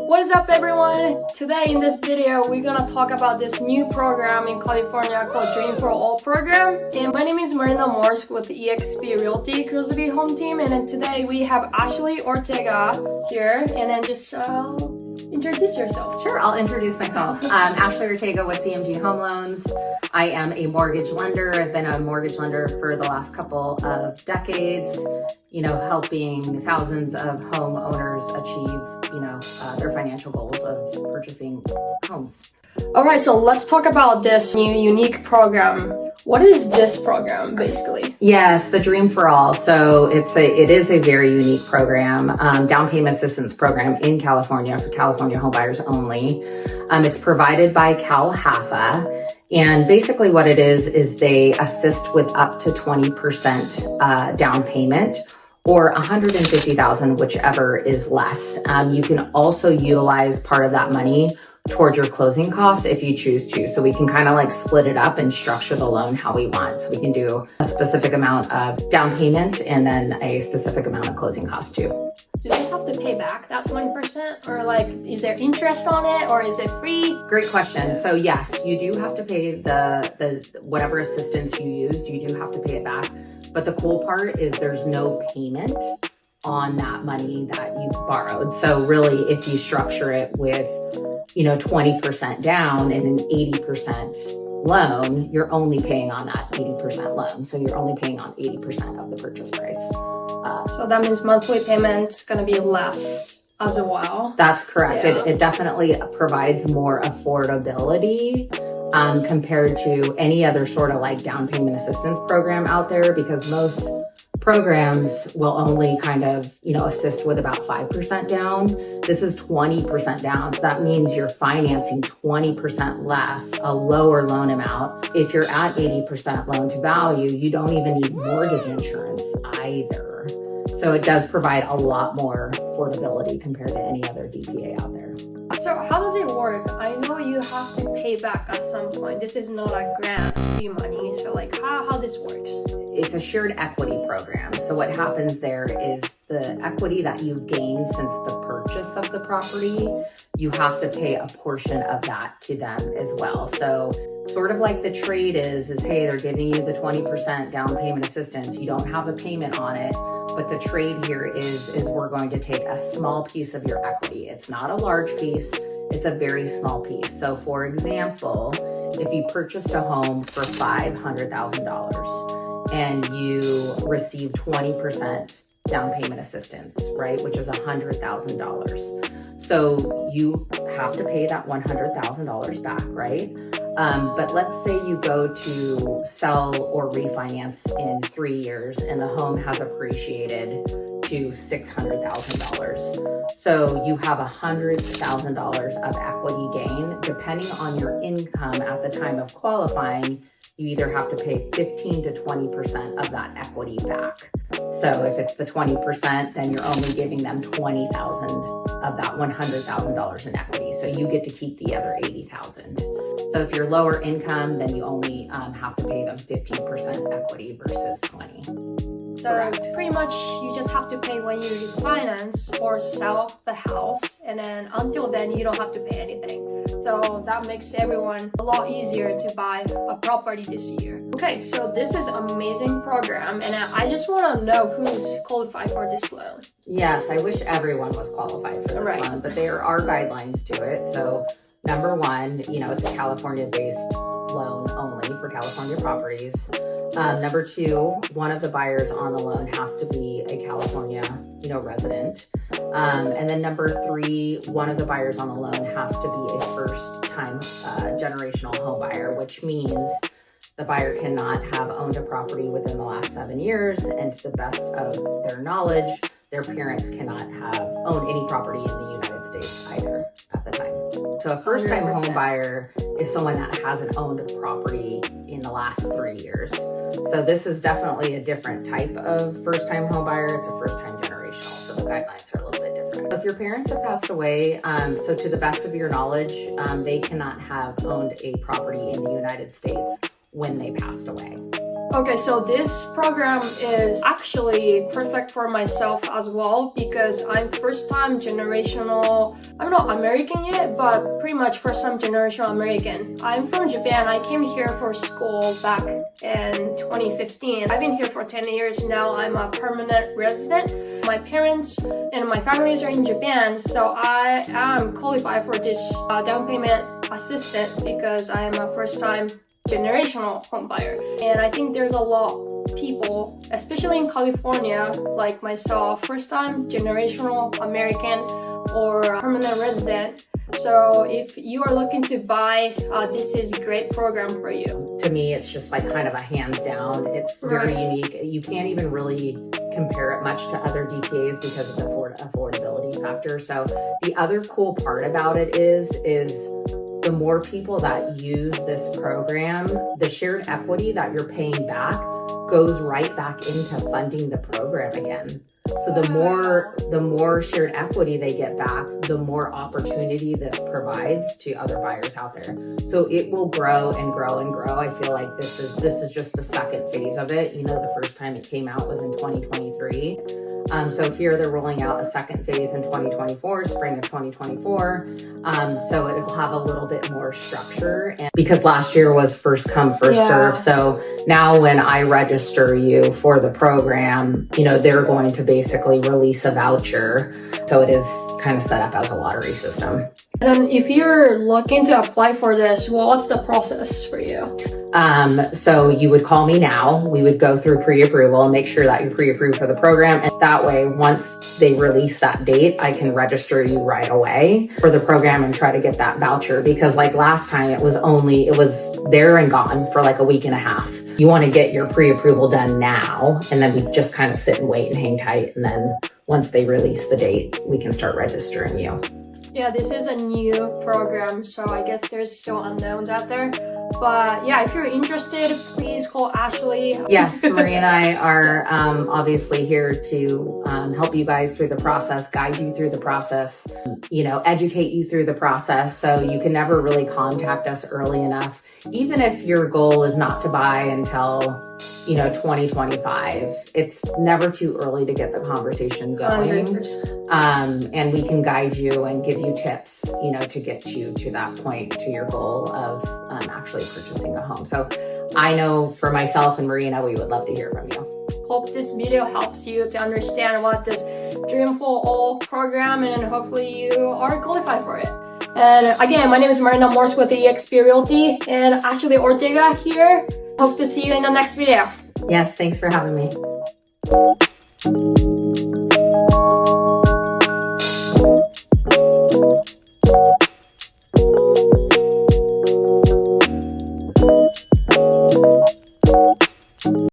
What is up everyone? Today in this video we're gonna talk about this new program in California called Dream for All program. And my name is Marina Morse with the EXP Realty Curiosity Home Team, and then today we have Ashley Ortega here, and then just introduce yourself. Sure, I'll introduce myself. Ashley Ortega with CMG Home Loans. I am a mortgage lender. I've been a mortgage lender for the last couple of decades, helping thousands of homeowners achieve, their financial goals of purchasing homes. All right, so let's talk about this new unique program. What is this program basically? Yes, the Dream for All. So it is a very unique program, down payment assistance program in California for California home buyers only. It's provided by CalHFA. And basically what it is they assist with up to 20% down payment or $150,000, whichever is less. You can also utilize part of that money towards your closing costs if you choose to. So we can kind of like split it up and structure the loan how we want. So we can do a specific amount of down payment and then a specific amount of closing costs too. Do they have to pay back that 20%, or is there interest on it, or is it free? Great question. So yes, you do have to pay the whatever assistance you used, you do have to pay it back. But the cool part is there's no payment on that money that you borrowed. So really, if you structure it with 20% down and an 80% loan, you're only paying on that 80% loan. So you're only paying on 80% of the purchase price. So that means monthly payment's gonna be less as well. That's correct. Yeah. It definitely provides more affordability compared to any other sort of like down payment assistance program out there, because most programs will only kind of, assist with about 5% down. This is 20% down. So that means you're financing 20% less, a lower loan amount. If you're at 80% loan to value, you don't even need mortgage insurance either. So it does provide a lot more affordability compared to any other DPA out there. So how does it work? I know you have to pay back at some point. This is not a grant fee money. So how this works? It's a shared equity program. So what happens there is the equity that you've gained since the purchase of the property, you have to pay a portion of that to them as well. So sort of like the trade is hey, they're giving you the 20% down payment assistance. You don't have a payment on it. But the trade here is we're going to take a small piece of your equity. It's not a large piece, it's a very small piece. So for example, if you purchased a home for $500,000 and you receive 20% down payment assistance, right, which is $100,000. So you have to pay that $100,000 back, right? But let's say you go to sell or refinance in 3 years and the home has appreciated to $600,000. So you have $100,000 of equity gain. Depending on your income at the time of qualifying, you either have to pay 15 to 20% of that equity back. So if it's the 20%, then you're only giving them $20,000 of that $100,000 in equity. So you get to keep the other $80,000. So if you're lower income, then you only have to pay them 15% equity versus 20. So pretty much you just have to pay when you refinance or sell the house, and then until then you don't have to pay anything. So that makes everyone a lot easier to buy a property this year. Okay, so this is an amazing program, and I just want to know who's qualified for this loan. Yes, I wish everyone was qualified for this loan, but there are guidelines to it. So number one, it's a California-based loan only for California properties. Number two, one of the buyers on the loan has to be a California, resident. And then number three, one of the buyers on the loan has to be a first-time generational home buyer, which means the buyer cannot have owned a property within the last 7 years, and to the best of their knowledge, their parents cannot have owned any property in the United States either at the time. So a first-time home buyer is someone that hasn't owned a property in the last 3 years. So this is definitely a different type of first-time home buyer. It's a first-time generational, so the guidelines are a little bit different. If your parents have passed away, so to the best of your knowledge, they cannot have owned a property in the United States when they passed away. Okay, so this program is actually perfect for myself as well because I'm first-time generational, I'm not American yet, but pretty much first-time generational American. I'm from Japan. I came here for school back in 2015. I've been here for 10 years now. I'm a permanent resident. My parents and my families are in Japan, so I am qualified for this down payment assistant because I am a first-time generational home buyer. And I think there's a lot of people, especially in California, like myself, first time generational American or permanent resident. So if you are looking to buy, this is a great program for you. To me, it's just like kind of a hands down. It's very unique. You can't even really compare it much to other DPAs because of the affordability factor. So the other cool part about it is the more people that use this program, the shared equity that you're paying back goes right back into funding the program again. So the more shared equity they get back, the more opportunity this provides to other buyers out there. So it will grow and grow and grow. I feel like this is just the second phase of it. You know, the first time it came out was in 2023. So here they're rolling out a second phase in 2024, spring of 2024. So it will have a little bit more structure, and because last year was first come, first serve. So now when I register you for the program, you know, they're going to basically release a voucher. So it is kind of set up as a lottery system. And if you're looking to apply for this, well, what's the process for you? So you would call me now. We would go through pre-approval and make sure that you're pre-approved for the program. And that way, once they release that date, I can register you right away for the program and try to get that voucher. Because like last time, it was there and gone for like a week and a half. You want to get your pre-approval done now, and then we just kind of sit and wait and hang tight. And then once they release the date, we can start registering you. Yeah, this is a new program, so I guess there's still unknowns out there. But yeah, if you're interested, please call Ashley. Yes, Marina and I are obviously here to help you guys through the process, guide you through the process, you know, educate you through the process. So you can never really contact us early enough, even if your goal is not to buy until, you know, 2025. It's never too early to get the conversation going. 100%. And we can guide you and give you tips, you know, to get you to that point, to your goal of actually purchasing a home. So I know for myself and Marina, we would love to hear from you. Hope this video helps you to understand what this Dream for All program, and hopefully you are qualified for it. And again, my name is Marina Morse with eXp Realty, and Ashley Ortega here. Hope to see you in the next video. Yes, thanks for having me.